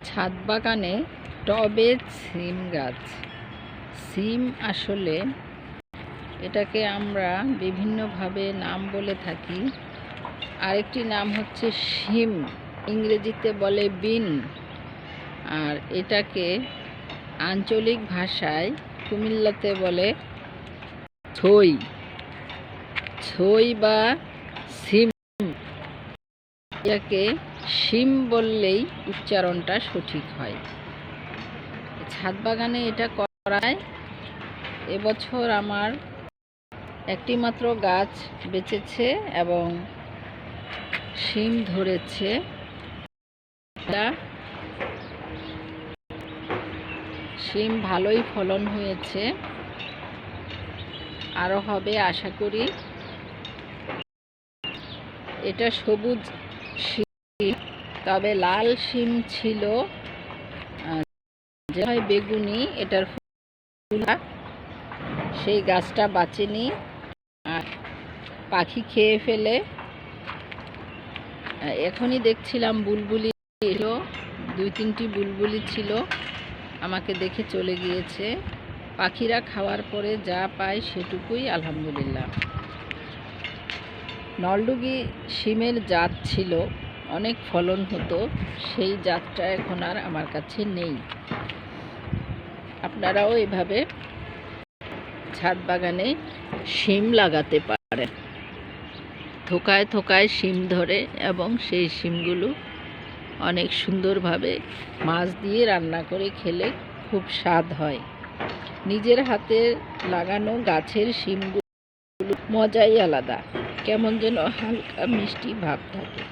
ছাদ বাগানে টবে সিম গাছ। সিম আসলে এটাকে আমরা বিভিন্নভাবে নাম বলে থাকি। আরেকটি নাম হচ্ছে শিম, ইংরেজিতে বলে বিন। আর এটাকে আঞ্চলিক ভাষায় কুমিল্লাতে বলে ছই ছই বা সিম। এটাকে শিম বললেই উচ্চারণটা সঠিক হয়। ছাদ বাগানে এটা করায় এবছর আমার একটি মাত্র গাছ বেঁচেছে এবং শিম ধরেছে। শিম ভালোই ফলন হয়েছে, আরো হবে আশা করি। এটা সবুজ শিম, তবে লাল শিম ছিল, যে হয় বেগুনি, এটার ফুল সেই গাছটা বাঁচেনি, আর পাখি খেয়ে ফেলে। এখনই দেখছিলাম বুলবুলি এলো, 2-3টি বুলবুলি ছিল, আমাকে দেখে চলে গিয়েছে। পাখিরা খাওয়ার পরে যা পায় সেটুকুই আলহামদুলিল্লাহ। নলডুগি শিমের জাত ছিল, অনেক ফলন হতো, সেই জাতটা এখন আর আমার কাছে নেই। আপনারাও এভাবে ছাদ বাগানে শিম লাগাতে পারেন। থোকায় থোকায় শিম ধরে এবং সেই শিমগুলো অনেক সুন্দরভাবে মাছ দিয়ে রান্না করে খেলে খুব স্বাদ হয়। নিজের হাতে লাগানো গাছের শিমগুলো মজাই আলাদা, কেমন যেন হালকা মিষ্টি ভাব থাকে।